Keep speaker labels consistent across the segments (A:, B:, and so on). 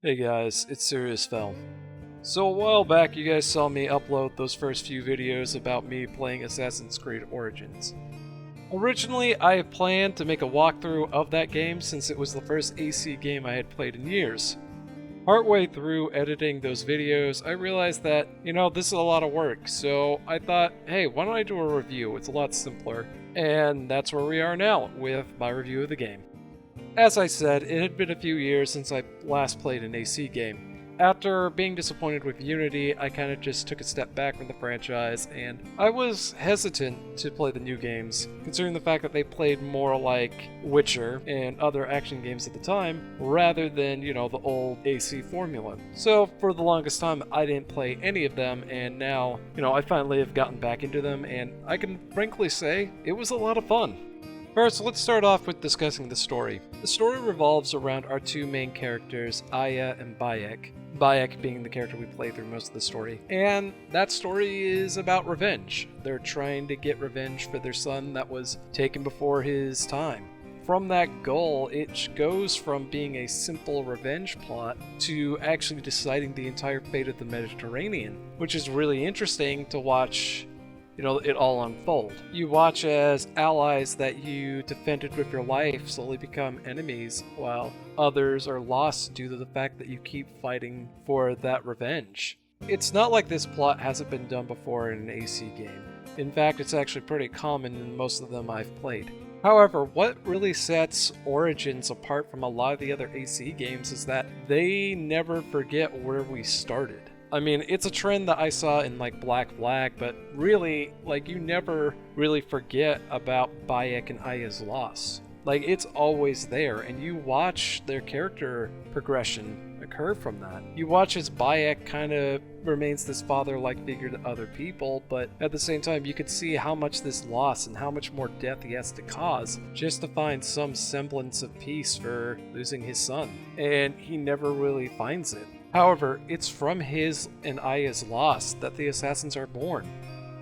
A: Hey guys, it's Serious Film. So a while back you guys saw me upload those first few videos about me playing Assassin's Creed Origins. Originally I had planned to make a walkthrough of that game since it was the first AC game I had played in years. Partway through editing those videos I realized that, this is a lot of work, so I thought, hey, why don't I do a review? It's a lot simpler. And that's where we are now with my review of the game. As I said, it had been a few years since I last played an AC game. After being disappointed with Unity, I kind of just took a step back from the franchise, and I was hesitant to play the new games, considering the fact that they played more like Witcher and other action games at the time, rather than, the old AC formula. So, for the longest time, I didn't play any of them, and now, I finally have gotten back into them, and I can frankly say, it was a lot of fun. First, let's start off with discussing the story. The story revolves around our two main characters, Aya and Bayek. Bayek being the character we play through most of the story. And that story is about revenge. They're trying to get revenge for their son that was taken before his time. From that goal, it goes from being a simple revenge plot to actually deciding the entire fate of the Mediterranean, which is really interesting to watch it all unfold. You watch as allies that you defended with your life slowly become enemies, while others are lost due to the fact that you keep fighting for that revenge. It's not like this plot hasn't been done before in an AC game. In fact, it's actually pretty common in most of them I've played. However, what really sets Origins apart from a lot of the other AC games is that they never forget where we started. I mean, it's a trend that I saw in Black Flag, but really, you never really forget about Bayek and Aya's loss. It's always there, and you watch their character progression occur from that. You watch as Bayek kind of remains this father-like figure to other people, but at the same time, you could see how much this loss and how much more death he has to cause just to find some semblance of peace for losing his son. And he never really finds it. However, it's from his and Aya's loss that the assassins are born.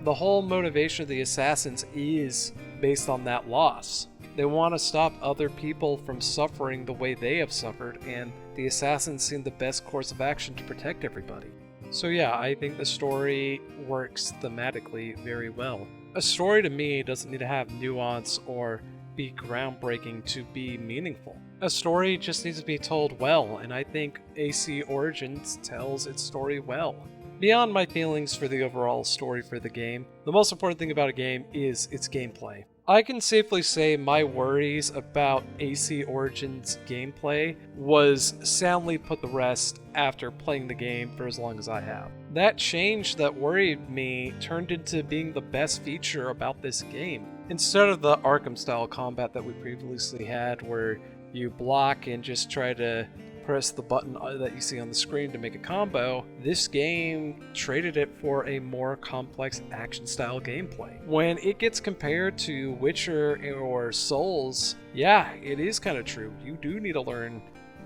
A: The whole motivation of the assassins is based on that loss. They want to stop other people from suffering the way they have suffered, and the assassins seem the best course of action to protect everybody. So yeah, I think the story works thematically very well. A story to me doesn't need to have nuance or be groundbreaking to be meaningful. A story just needs to be told well, and I think AC Origins tells its story well. Beyond my feelings for the overall story for the game, the most important thing about a game is its gameplay. I can safely say my worries about AC Origins gameplay was soundly put to rest after playing the game for as long as I have. That change that worried me turned into being the best feature about this game. Instead of the Arkham-style combat that we previously had, where you block and just try to press the button that you see on the screen to make a combo, this game traded it for a more complex action-style gameplay. When it gets compared to Witcher or Souls, yeah, it is kind of true. You do need to learn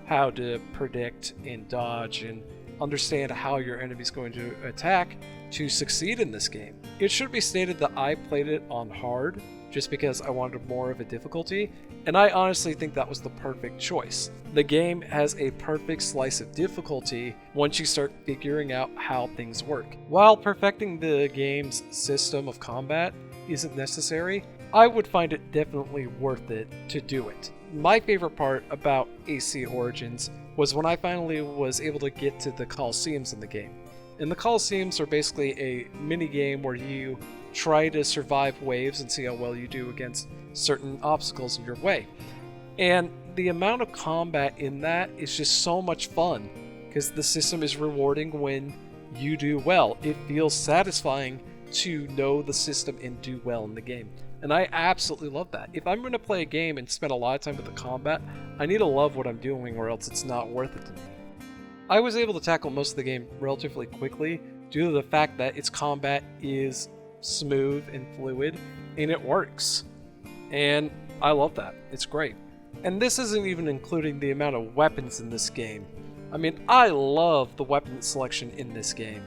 A: how to predict and dodge and understand how your enemy's going to attack to succeed in this game. It should be stated that I played it on hard just because I wanted more of a difficulty, and I honestly think that was the perfect choice. The game has a perfect slice of difficulty once you start figuring out how things work. While perfecting the game's system of combat isn't necessary, I would find it definitely worth it to do it. My favorite part about AC Origins was when I finally was able to get to the Colosseums in the game. And the Colosseums are basically a mini game where you try to survive waves and see how well you do against certain obstacles in your way. And the amount of combat in that is just so much fun because the system is rewarding when you do well. It feels satisfying to know the system and do well in the game. And I absolutely love that. If I'm going to play a game and spend a lot of time with the combat, I need to love what I'm doing or else it's not worth it to me. I was able to tackle most of the game relatively quickly due to the fact that its combat is smooth and fluid, and it works. And I love that. It's great. And this isn't even including the amount of weapons in this game. I mean, I love the weapon selection in this game.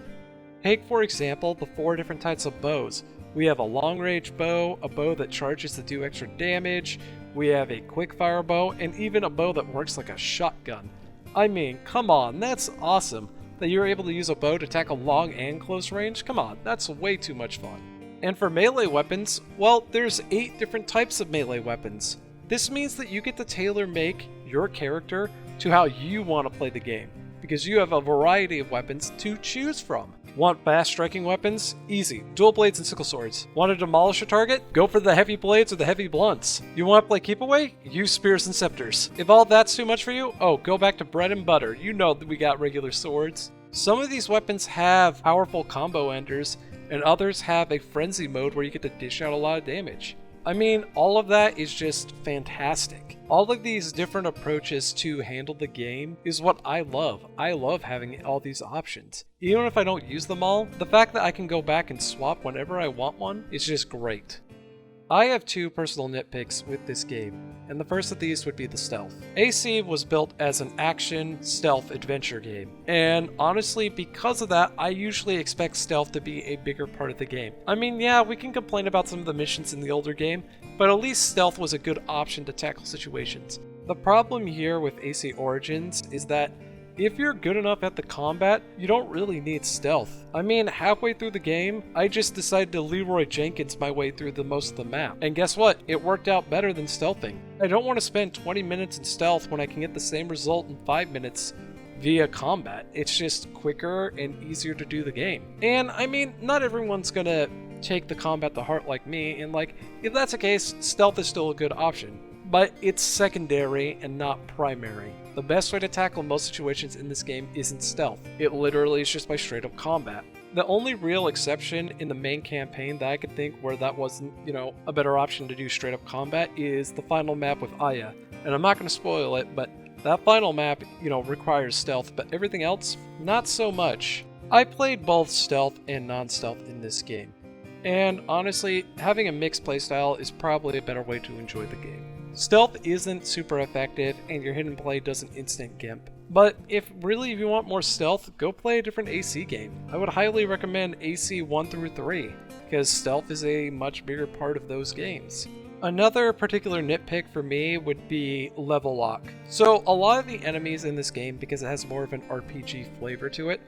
A: Take, for example, the 4 different types of bows. We have a long-range bow, a bow that charges to do extra damage, we have a quick-fire bow, and even a bow that works like a shotgun. I mean, come on, that's awesome. That you're able to use a bow to tackle long and close range? Come on, that's way too much fun. And for melee weapons, well, there's 8 different types of melee weapons. This means that you get to tailor-make your character to how you want to play the game, because you have a variety of weapons to choose from. Want fast striking weapons? Easy. Dual blades and sickle swords. Want to demolish a target? Go for the heavy blades or the heavy blunts. You want to play keep away? Use spears and scepters. If all that's too much for you, oh, go back to bread and butter. You know that we got regular swords. Some of these weapons have powerful combo enders, and others have a frenzy mode where you get to dish out a lot of damage. I mean, all of that is just fantastic. All of these different approaches to handle the game is what I love. I love having all these options. Even if I don't use them all, the fact that I can go back and swap whenever I want one is just great. I have 2 personal nitpicks with this game, and the first of these would be the stealth. AC was built as an action stealth adventure game, and honestly, because of that, I usually expect stealth to be a bigger part of the game. I mean, yeah, we can complain about some of the missions in the older game, but at least stealth was a good option to tackle situations. The problem here with AC Origins is that if you're good enough at the combat, you don't really need stealth. I mean, halfway through the game, I just decided to Leroy Jenkins my way through the most of the map. And guess what? It worked out better than stealthing. I don't want to spend 20 minutes in stealth when I can get the same result in 5 minutes via combat. It's just quicker and easier to do the game. And I mean, not everyone's gonna take the combat to heart like me, and like, if that's the case, stealth is still a good option. But it's secondary and not primary. The best way to tackle most situations in this game isn't stealth. It literally is just by straight up combat. The only real exception in the main campaign that I could think where that wasn't, a better option to do straight up combat is the final map with Aya. And I'm not going to spoil it, but that final map, requires stealth, but everything else, not so much. I played both stealth and non-stealth in this game. And honestly, having a mixed playstyle is probably a better way to enjoy the game. Stealth isn't super effective, and your hidden play doesn't instant gimp. But if you want more stealth, go play a different AC game. I would highly recommend AC 1 through 3, because stealth is a much bigger part of those games. Another particular nitpick for me would be level lock. So a lot of the enemies in this game, because it has more of an RPG flavor to it,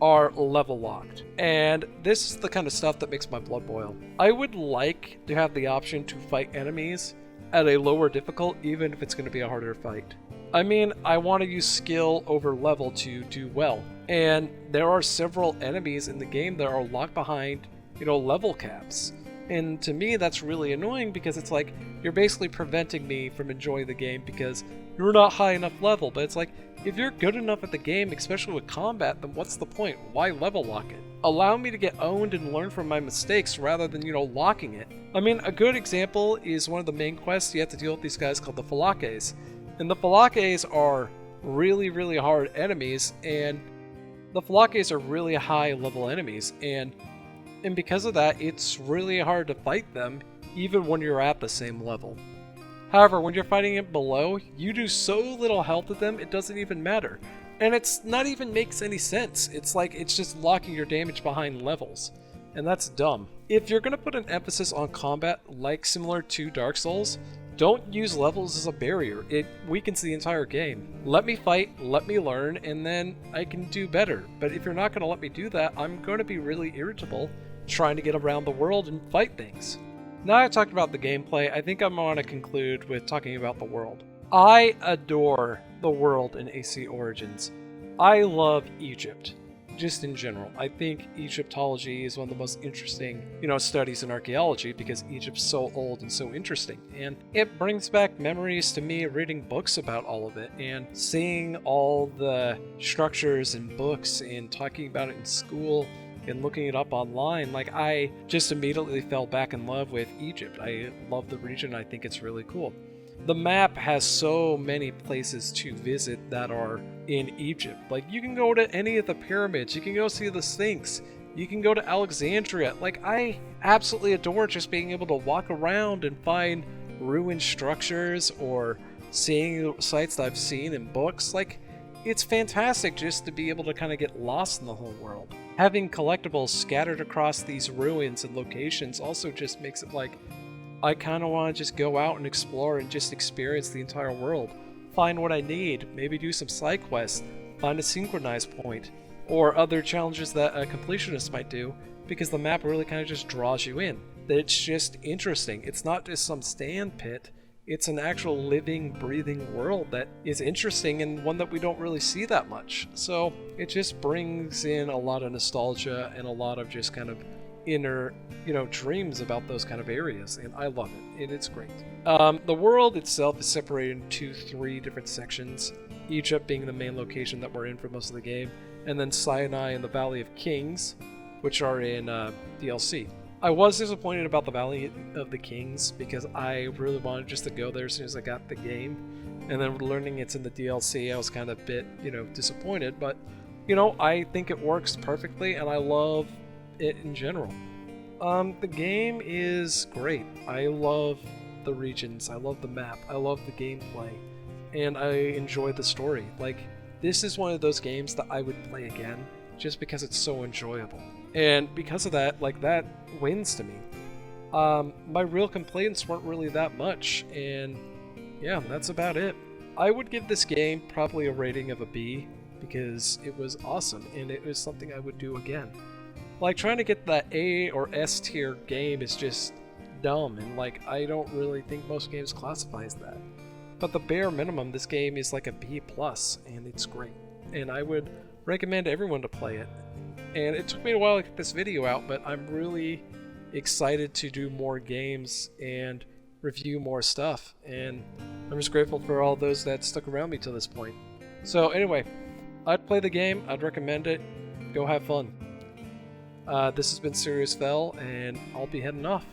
A: are level locked. And this is the kind of stuff that makes my blood boil. I would like to have the option to fight enemies at a lower difficult, even if it's going to be a harder fight. I mean, I want to use skill over level to do well. And there are several enemies in the game that are locked behind, level caps. And to me, that's really annoying because it's like, you're basically preventing me from enjoying the game because you're not high enough level. But it's like, if you're good enough at the game, especially with combat, then what's the point? Why level lock it? Allow me to get owned and learn from my mistakes rather than, locking it. I mean, a good example is one of the main quests. You have to deal with these guys called the Falakes. And the Falakes are really, really hard enemies, and the Falakes are really high level enemies, and because of that, it's really hard to fight them even when you're at the same level. However, when you're fighting it below, you do so little health with them, it doesn't even matter. And it's not even makes any sense. It's like it's just locking your damage behind levels. And that's dumb. If you're going to put an emphasis on combat like similar to Dark Souls, don't use levels as a barrier. It weakens the entire game. Let me fight, let me learn, and then I can do better. But if you're not going to let me do that, I'm going to be really irritable trying to get around the world and fight things. Now I've talked about the gameplay, I think I'm going to conclude with talking about the world. I adore the world in AC Origins. I love Egypt, just in general. I think Egyptology is one of the most interesting, studies in archaeology because Egypt's so old and so interesting. And it brings back memories to me reading books about all of it and seeing all the structures and books and talking about it in school and looking it up online. Like, I just immediately fell back in love with Egypt. I love the region. I think it's really cool. The map has so many places to visit that are in Egypt. Like, you can go to any of the pyramids, you can go see the Sphinx, you can go to Alexandria. Like, I absolutely adore just being able to walk around and find ruined structures or seeing sites that I've seen in books. Like, it's fantastic just to be able to kind of get lost in the whole world. Having collectibles scattered across these ruins and locations also just makes it like, I kind of want to just go out and explore and just experience the entire world. find what I need, maybe do some side quests, find a synchronized point, or other challenges that a completionist might do, because the map really kind of just draws you in. It's just interesting. It's not just some stand pit, it's an actual living, breathing world that is interesting and one that we don't really see that much. So it just brings in a lot of nostalgia and a lot of just kind of inner, dreams about those kind of areas, and I love it, and it's great. The world itself is separated into 3 different sections, Egypt being the main location that we're in for most of the game, and then Sinai and the Valley of Kings, which are in DLC. I was disappointed about the Valley of the Kings because I really wanted just to go there as soon as I got the game, and then learning it's in the DLC, I was kind of a bit, disappointed, but, I think it works perfectly, and I love it in general. The game is great. I love the regions, I love the map, I love the gameplay, and I enjoy the story. Like, this is one of those games that I would play again just because it's so enjoyable. And because of that, that wins to me. My real complaints weren't really that much, and yeah, that's about it. I would give this game probably a rating of a B because it was awesome and it was something I would do again. Like, trying to get that A or S tier game is just dumb, and I don't really think most games classify as that. But the bare minimum, this game is like a B+, and it's great. And I would recommend everyone to play it. And it took me a while to get this video out, but I'm really excited to do more games and review more stuff. And I'm just grateful for all those that stuck around me till this point. So anyway, I'd play the game, I'd recommend it, go have fun. This has been Serious Fell, and I'll be heading off.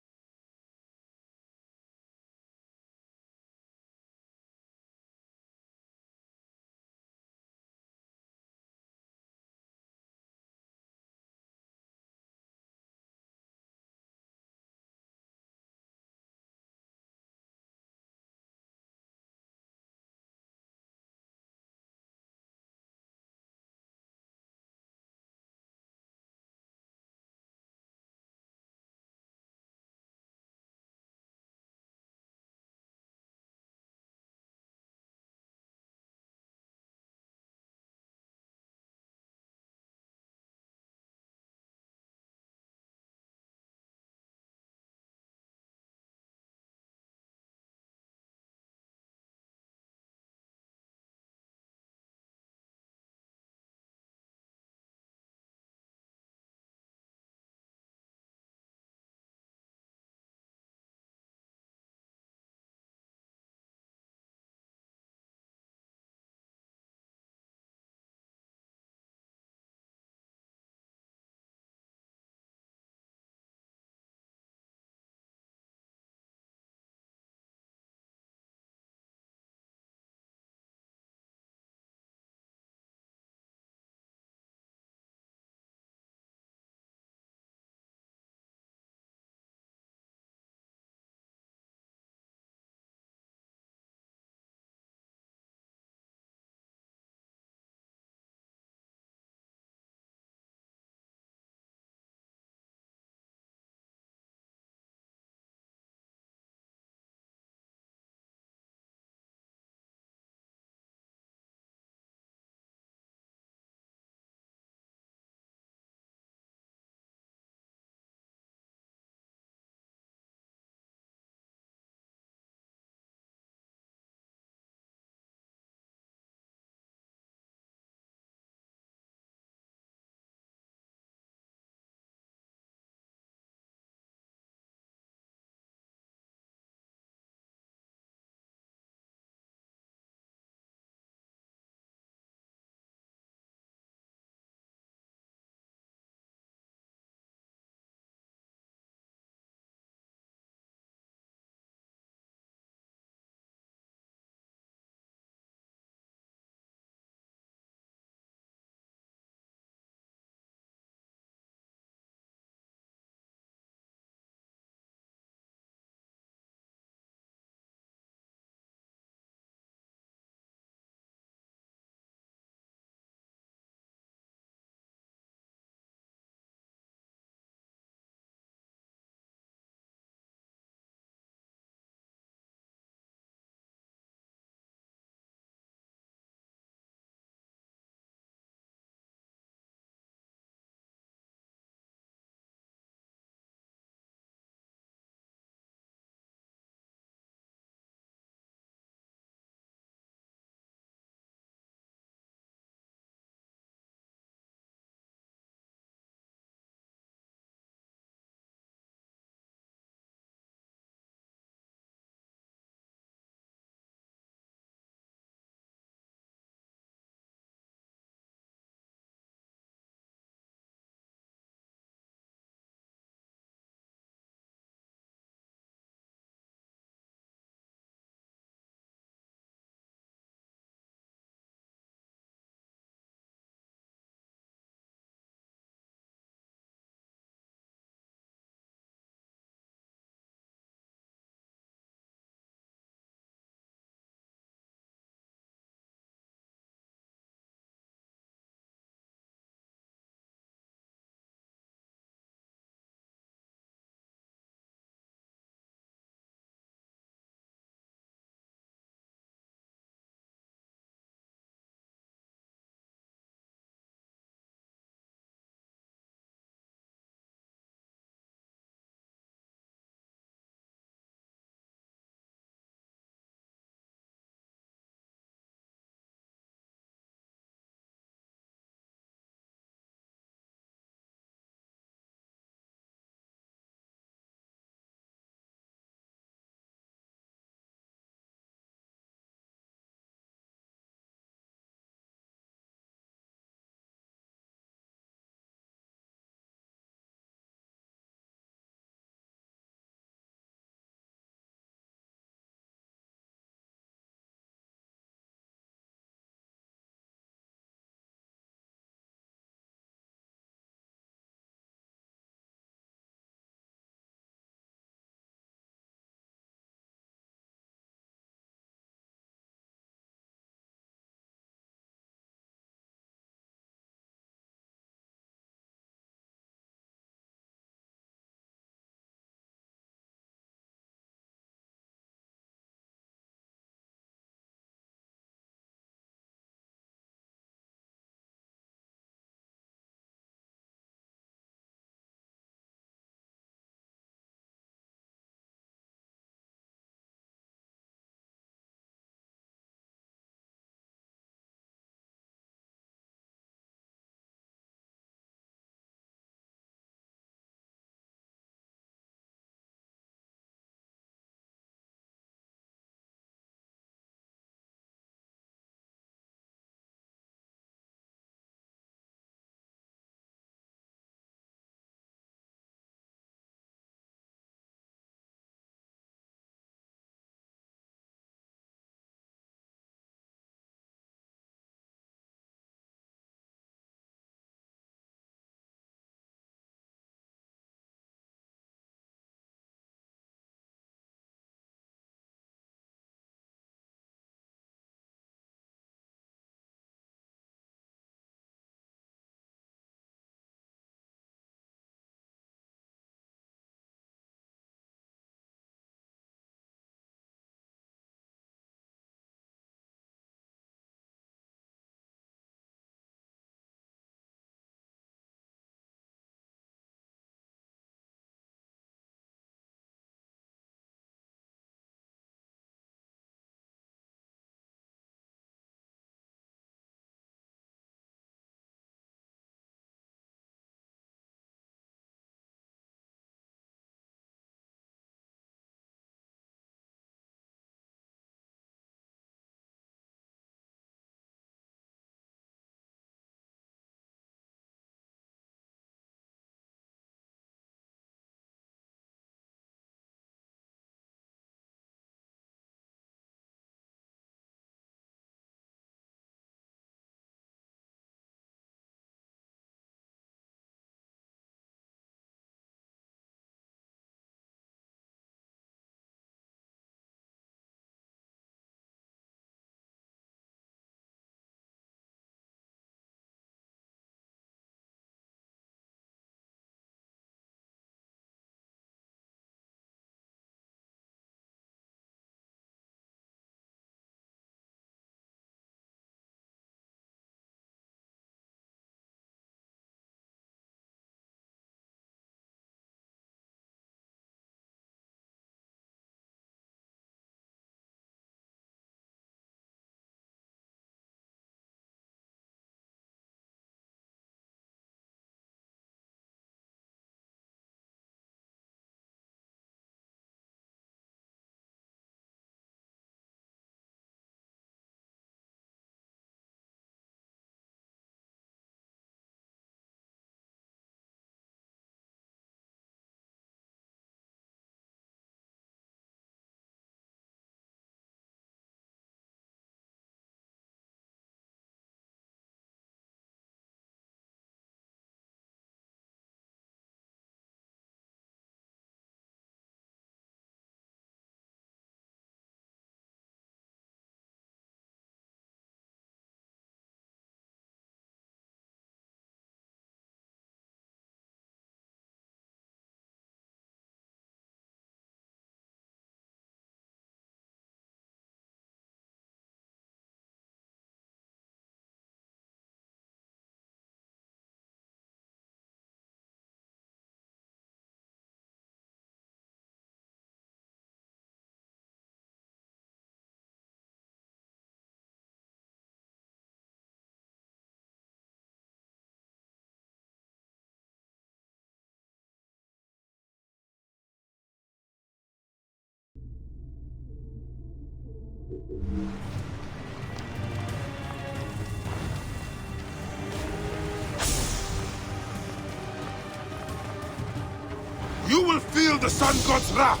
B: feel the sun god's wrath!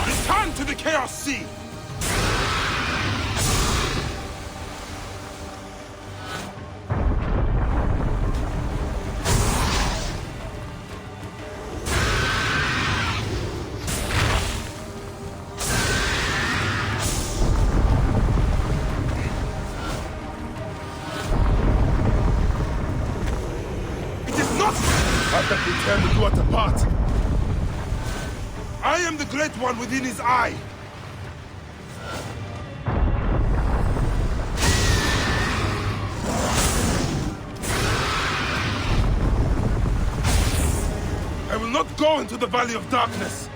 B: Return to the Chaos Sea! That we tear the dwarf apart. I am the Great One within his eye. I will not go into the Valley of Darkness.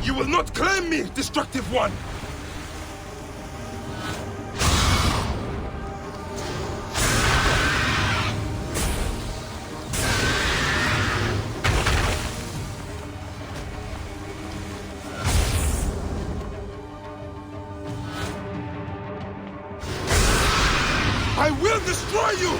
B: You will not claim me, destructive one! I will destroy you!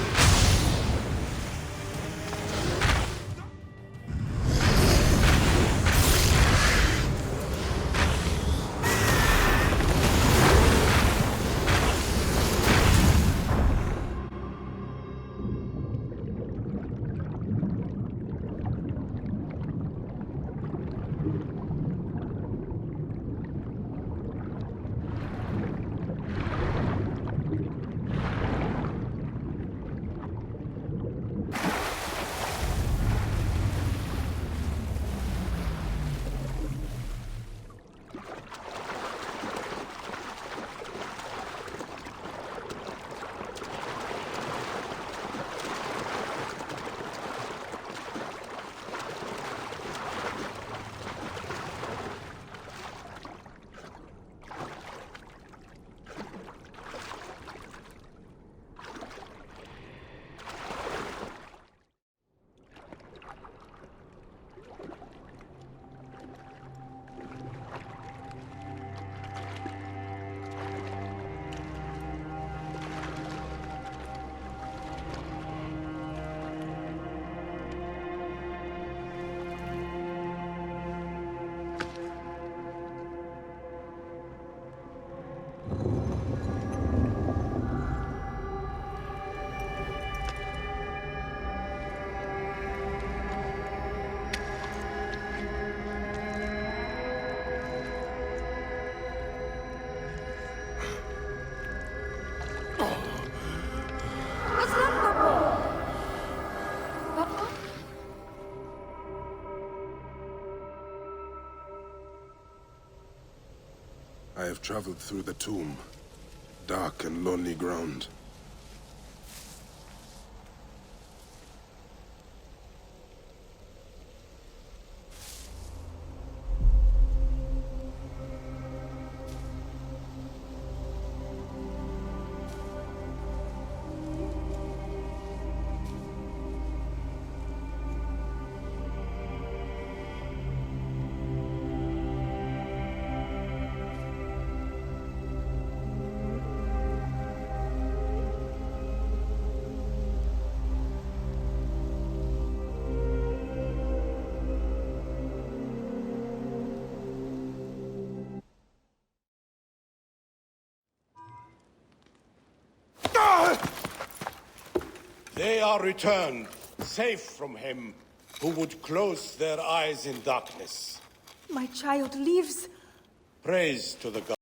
B: I have traveled through the tomb. Dark and lonely ground.
C: They are returned, safe from him who would close their eyes in darkness.
D: My child lives.
C: Praise to the gods.